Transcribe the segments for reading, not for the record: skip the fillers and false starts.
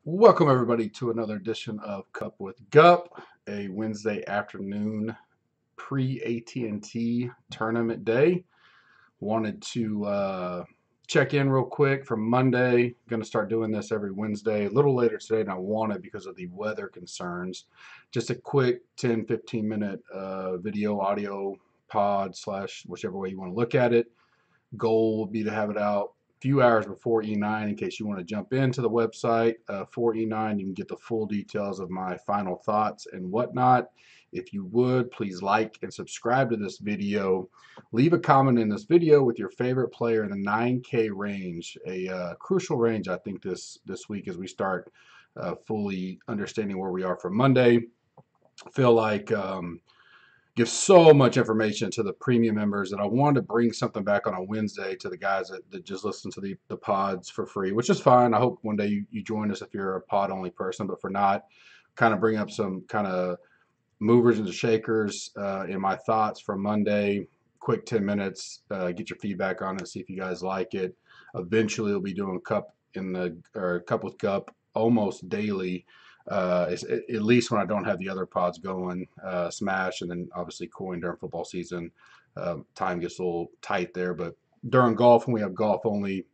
Welcome everybody to another edition of Cup with GUP, a Wednesday afternoon pre-AT&T tournament day. Wanted to check in real quick from Monday. Going to start doing this every Wednesday, a little later today than I wanted because of the weather concerns. Just a quick 10-15 minute video, audio pod slash whichever way you want to look at it. Goal will be to have it out a few hours before E9 in case you want to jump into the website for E9. You can get the full details of my final thoughts and whatnot. If you would, please like and subscribe to this video. Leave a comment in this video with your favorite player in the 9K range, a crucial range I think this week as we start fully understanding where we are for Monday. Feel like give so much information to the premium members that I wanted to bring something back on a Wednesday to the guys that just listen to the pods for free, which is fine. I hope one day you join us if you're a pod only person, but for not, kind of bring up some kind of movers and shakers in my thoughts from Monday. Quick 10 minutes, get your feedback on it, see if you guys like it. Eventually, we'll be doing Cup with GUP almost daily, at least when I don't have the other pods going, Smash, and then obviously Coin during football season. Time gets a little tight there, but during golf, when we have golf only,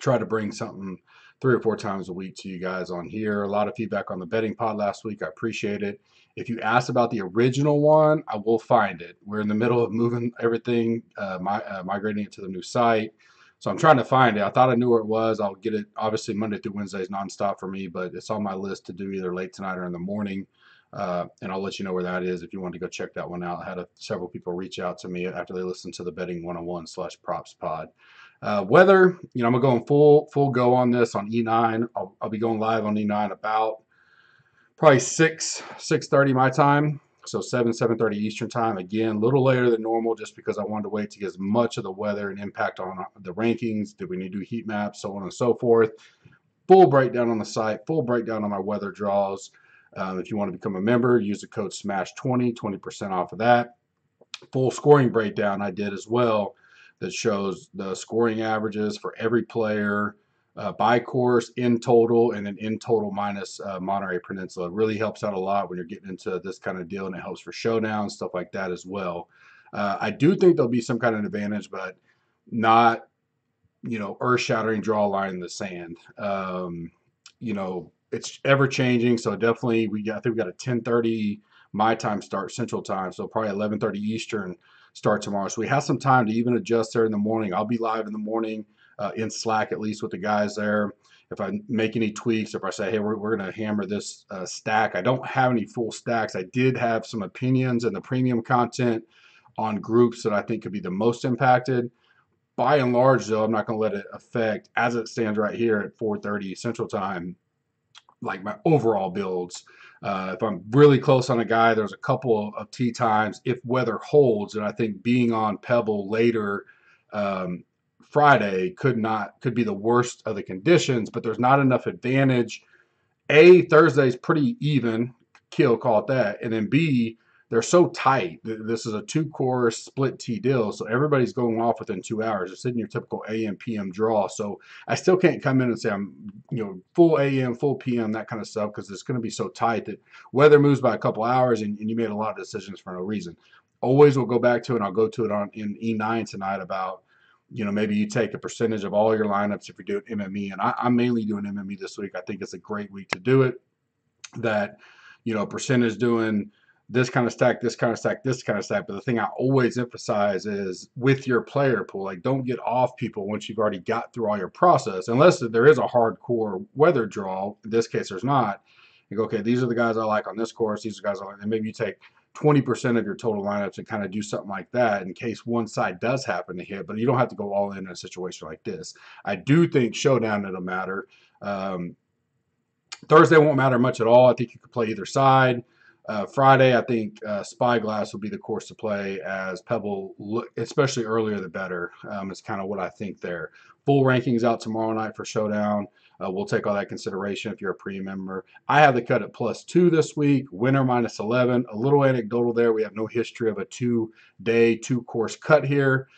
try to bring something 3 or 4 times a week to you guys on here. A lot of feedback on the betting pod last week. I appreciate it. If you asked about the original one, I will find it. We're in the middle of moving everything, migrating it to the new site. So I'm trying to find it. I thought I knew where it was. I'll get it obviously Monday through Wednesdays nonstop for me, but it's on my list to do either late tonight or in the morning. And I'll let you know where that is if you want to go check that one out. I had several people reach out to me after they listened to the betting 101/props pod. Weather, I'm going full go on this on E9. I'll be going live on E9 about probably 6:30 my time, so 7:30 Eastern time. Again, a little later than normal, just because I wanted to wait to get as much of the weather and impact on the rankings. Did we need to do heat maps, so on and so forth. Full breakdown on the site, full breakdown on my weather draws. If you want to become a member, use the code SMASH20, 20% off of that. Full scoring breakdown I did as well that shows the scoring averages for every player by course, in total, and then in total minus Monterey Peninsula. It really helps out a lot when you're getting into this kind of deal, and it helps for showdowns, stuff like that as well. I do think there'll be some kind of advantage, but not, earth-shattering draw line in the sand. It's ever changing, so definitely I think we got a 10:30 my time start Central Time, so probably 11:30 Eastern start tomorrow. So we have some time to even adjust there in the morning. I'll be live in the morning in Slack, at least with the guys there. If I make any tweaks, if I say, hey, we're going to hammer this stack, I don't have any full stacks. I did have some opinions in the premium content on groups that I think could be the most impacted. By and large, though, I'm not going to let it affect, as it stands right here at 4:30 Central Time, like my overall builds. If I'm really close on a guy, there's a couple of tee times if weather holds, and I think being on Pebble later Friday could be the worst of the conditions, but there's not enough advantage. A, Thursday's pretty even, call it that, and then B, they're so tight. This is a 2-course split tee deal, so everybody's going off within 2 hours. It's in your typical AM PM draw. So I still can't come in and say I'm full AM, full PM, that kind of stuff, because it's going to be so tight that weather moves by a couple hours, and you made a lot of decisions for no reason. Always will go back to it, and I'll go to it in E9 tonight about maybe you take a percentage of all your lineups if you're doing MME, and I'm mainly doing MME this week. I think it's a great week to do it. That percentage doing this kind of stack, this kind of stack, this kind of stack. But the thing I always emphasize is with your player pool, like, don't get off people once you've already got through all your process, unless there is a hardcore weather draw. In this case, there's not. You go, okay, these are the guys I like on this course. These are the guys I like. And maybe you take 20% of your total lineups and kind of do something like that in case one side does happen to hit, but you don't have to go all in a situation like this. I do think showdown it'll matter. Thursday won't matter much at all. I think you could play either side. Friday, I think Spyglass will be the course to play, as Pebble, especially earlier the better. Is kind of what I think there. Full rankings out tomorrow night for Showdown. We'll take all that consideration if you're a pre-member. I have the cut at +2 this week. Winner -11. A little anecdotal there. We have no history of a 2-day, 2-course cut here.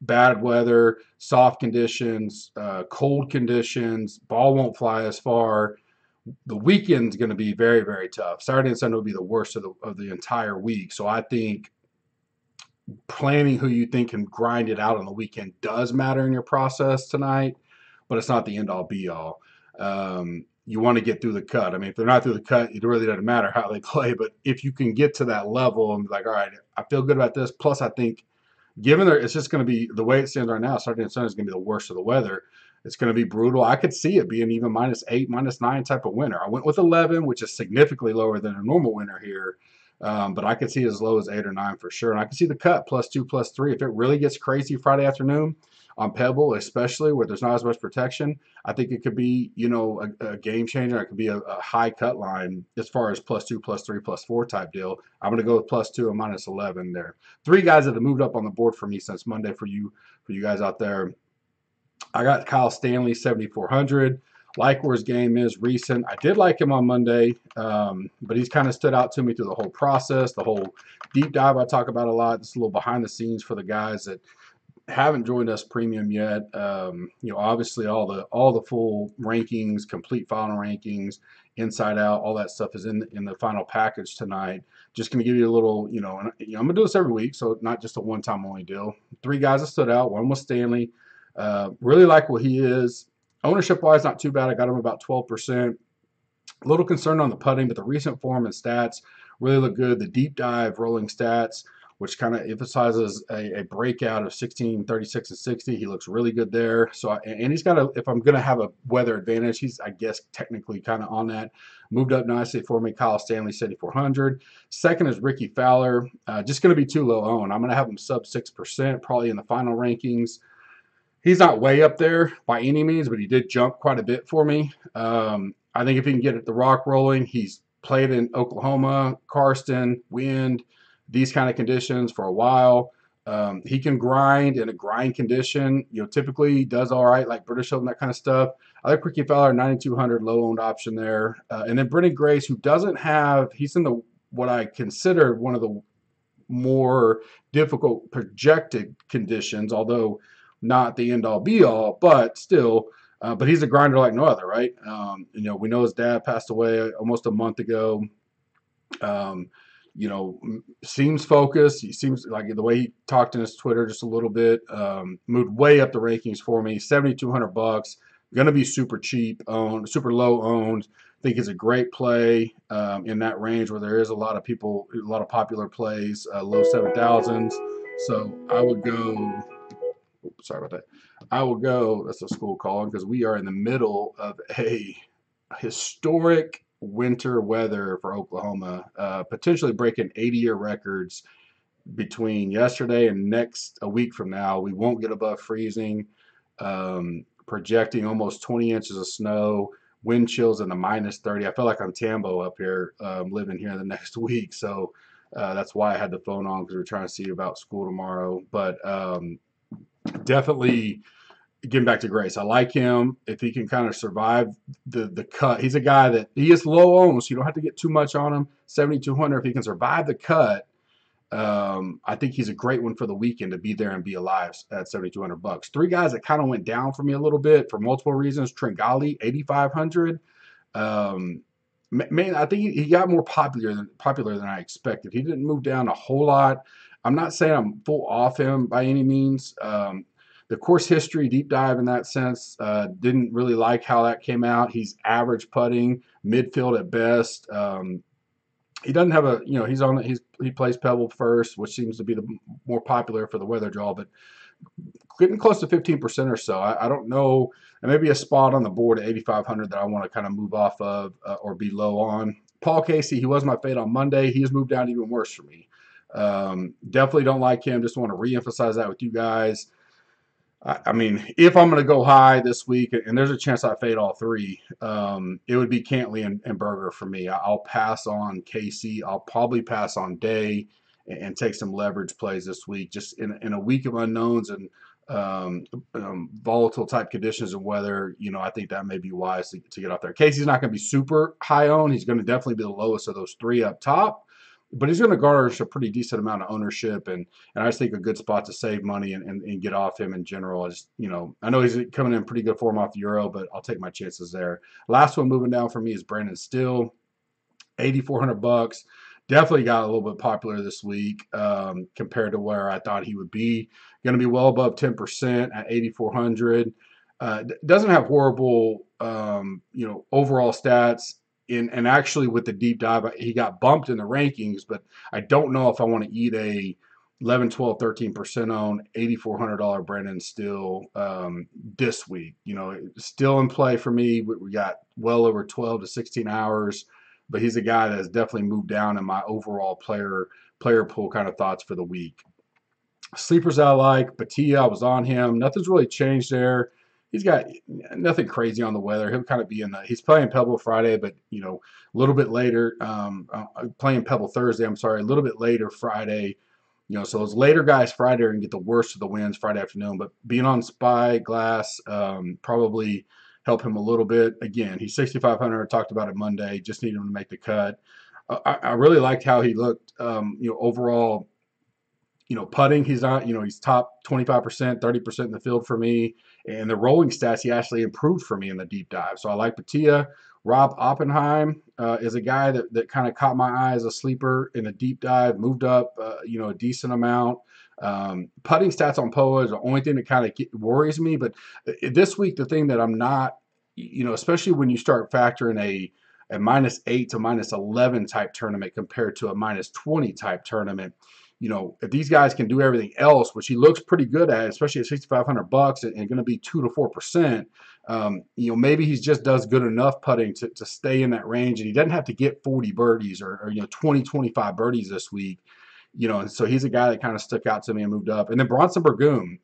bad weather, soft conditions, cold conditions, ball won't fly as far. The weekend's going to be very, very tough. Saturday and Sunday will be the worst of the entire week. So I think planning who you think can grind it out on the weekend does matter in your process tonight, but it's not the end all be all. You want to get through the cut. I mean, if they're not through the cut, it really doesn't matter how they play. But if you can get to that level and be like, all right, I feel good about this. Plus, I think given that it's just going to be the way it stands right now, Saturday and Sunday is going to be the worst of the weather. It's going to be brutal. I could see it being even -8, -9 type of winter. I went with 11, which is significantly lower than a normal winter here. But I could see as low as 8 or 9 for sure. And I can see the cut +2, +3. If it really gets crazy Friday afternoon on Pebble, especially where there's not as much protection, I think it could be, a game changer. It could be a high cut line as far as +2, +3, +4 type deal. I'm going to go with +2 and -11 there. Three guys that have moved up on the board for me since Monday for you guys out there. I got Kyle Stanley, 7,400. Like where his game is recent. I did like him on Monday, but he's kind of stood out to me through the whole process, the whole deep dive I talk about a lot. This is a little behind the scenes for the guys that haven't joined us premium yet. Obviously all the full rankings, complete final rankings, inside out, all that stuff is in the final package tonight. Just going to give you a little, and I'm going to do this every week, so not just a one-time only deal. Three guys that stood out. One was Stanley. Really like what he is. Ownership wise, not too bad. I got him about 12%. A little concerned on the putting, but the recent form and stats really look good. The deep dive rolling stats, which kind of emphasizes a breakout of 16, 36, and 60. He looks really good there. So, and he's got if I'm going to have a weather advantage, he's, I guess, technically kind of on that. Moved up nicely for me. Kyle Stanley, 7,400. Second is Ricky Fowler. Just going to be too low owned. I'm going to have him sub 6%, probably in the final rankings. He's not way up there by any means, but he did jump quite a bit for me. I think if he can get the rock rolling, he's played in Oklahoma, Karsten, wind, these kind of conditions for a while. He can grind in a grind condition. Typically he does all right, like British Open, that kind of stuff. I like Ricky Fowler, 9,200 low-owned option there. And then Brendan Grace, who doesn't have, he's in what I consider one of the more difficult projected conditions, although not the end-all be-all, but still, but he's a grinder like no other, right? We know his dad passed away almost a month ago. Seems focused. He seems like the way he talked in his Twitter just a little bit, moved way up the rankings for me, $7,200. Going to be super cheap owned, super low owned. I think it's a great play in that range where there is a lot of people, a lot of popular plays, low 7,000s. So I would go. Sorry about that. I will go. That's a school calling because we are in the middle of a historic winter weather for Oklahoma, potentially breaking 80-year records between yesterday and a week from now. We won't get above freezing. Projecting almost 20 inches of snow, wind chills in the -30. I feel like I'm Tambo up here, living here the next week. So that's why I had the phone on, because we're trying to see about school tomorrow. But definitely getting back to Grace. I like him. If he can kind of survive the cut, he's a guy that he is low owned, so you don't have to get too much on him. 7,200. If he can survive the cut, I think he's a great one for the weekend to be there and be alive at $7,200. Three guys that kind of went down for me a little bit for multiple reasons. Tringali, 8,500. Man, I think he got more popular than I expected. He didn't move down a whole lot. I'm not saying I'm full off him by any means. The course history deep dive in that sense, didn't really like how that came out. He's average putting, midfield at best. He doesn't have he plays Pebble first, which seems to be the more popular for the weather draw, but getting close to 15% or so. I don't know. And maybe a spot on the board at 8,500 that I want to kind of move off of or be low on. Paul Casey, he was my fade on Monday. He has moved down even worse for me. Definitely don't like him. Just want to reemphasize that with you guys. I mean, if I'm going to go high this week, and there's a chance I fade all three, it would be Cantley and Berger for me. I'll pass on Casey. I'll probably pass on Day and take some leverage plays this week. Just in a week of unknowns and volatile type conditions and weather, I think that may be wise to get off there. Casey's not going to be super high owned. He's going to definitely be the lowest of those three up top. but he's going to garnish a pretty decent amount of ownership, and I just think a good spot to save money and get off him in general. I just, I know he's coming in pretty good form off the Euro, but I'll take my chances there. Last one moving down for me is Brandon Steele, $8,400. Definitely got a little bit popular this week compared to where I thought he would be. Going to be well above 10% at 8,400. Doesn't have horrible, overall stats. And actually, with the deep dive, he got bumped in the rankings, but I don't know if I want to eat a 11, 12, 13% on $8,400 Brandon Steele this week. Still in play for me. We got well over 12 to 16 hours, but he's a guy that has definitely moved down in my overall player pool kind of thoughts for the week. Sleepers I like, Batia, I was on him. Nothing's really changed there. He's got nothing crazy on the weather. He'll kind of be he's playing Pebble Friday, but, a little bit later, playing Pebble Thursday, I'm sorry, a little bit later Friday. So those later guys Friday are going to get the worst of the wins Friday afternoon, but being on Spyglass probably help him a little bit. Again, he's 6,500, talked about it Monday, just needed him to make the cut. I really liked how he looked, overall. Putting, he's not, he's top 25%, 30% in the field for me. And the rolling stats, he actually improved for me in the deep dive. So I like Batia. Rob Oppenheim is a guy that kind of caught my eye as a sleeper in a deep dive, moved up, a decent amount. Putting stats on POA is the only thing that kind of worries me. But this week, the thing that I'm not, especially when you start factoring a -8 to -11 type tournament compared to a -20 type tournament, if these guys can do everything else, which he looks pretty good at, especially at $6,500 and going to be 2 to 4%, maybe he just does good enough putting to stay in that range, and he doesn't have to get 40 birdies or 20, 25 birdies this week. And so he's a guy that kind of stuck out to me and moved up. And then Bronson Burgoon,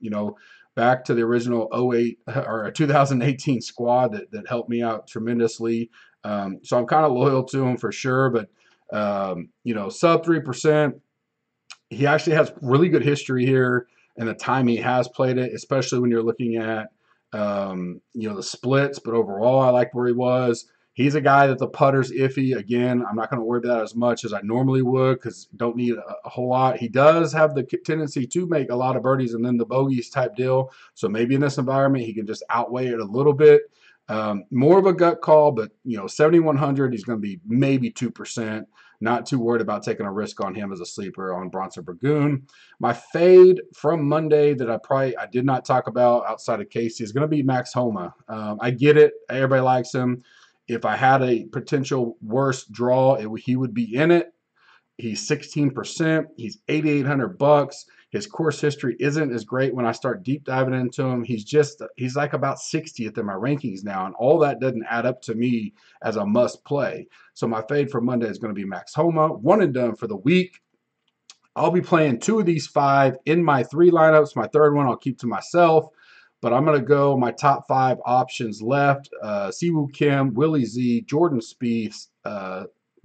back to the original 08 or 2018 squad that helped me out tremendously. So I'm kind of loyal to him for sure, but sub 3%. He actually has really good history here and the time he has played it, especially when you're looking at, the splits. But overall, I like where he was. He's a guy that the putter's iffy. Again, I'm not going to worry about that as much as I normally would because don't need a whole lot. He does have the tendency to make a lot of birdies and then the bogeys type deal. So maybe in this environment, he can just outweigh it a little bit. More of a gut call, but 7,100, he's going to be maybe 2%. Not too worried about taking a risk on him as a sleeper on Bronson Burgoon. My fade from Monday that I did not talk about outside of Casey is going to be Max Homa. I get it. Everybody likes him. If I had a potential worse draw, he would be in it. He's 16%. He's $8,800. His course history isn't as great when I start deep diving into him. He's like about 60th in my rankings now, and all that doesn't add up to me as a must play. So my fade for Monday is going to be Max Homa. One and done for the week. I'll be playing 2 of these 5 in my 3 lineups. My third one I'll keep to myself. But I'm going to go my top 5 options left. Siwoo Kim, Willie Z, Jordan Spieth,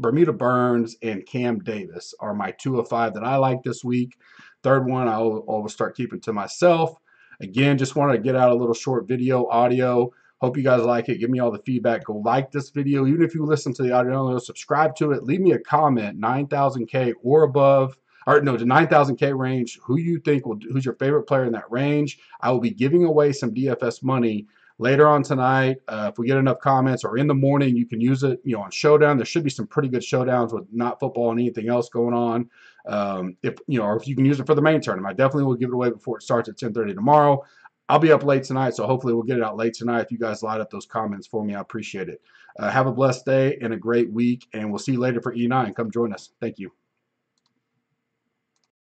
Bermuda Burns, and Cam Davis are my 2 of 5 that I like this week. Third one I'll start keeping to myself. Again, just wanted to get out a little short video audio. Hope you guys like it. Give me all the feedback. Go like this video. Even if you listen to the audio, subscribe to it. Leave me a comment, 9,000K or above. Or no, the 9,000K range. Who you think who's your favorite player in that range? I will be giving away some DFS money later on tonight. If we get enough comments, or in the morning, you can use it, on Showdown. There should be some pretty good showdowns with not football and anything else going on. Or if you can use it for the main tournament, I definitely will give it away before it starts at 10:30 tomorrow. I'll be up late tonight, so hopefully we'll get it out late tonight. If you guys light up those comments for me, I appreciate it. Have a blessed day and a great week, and we'll see you later for E9. Come join us. Thank you.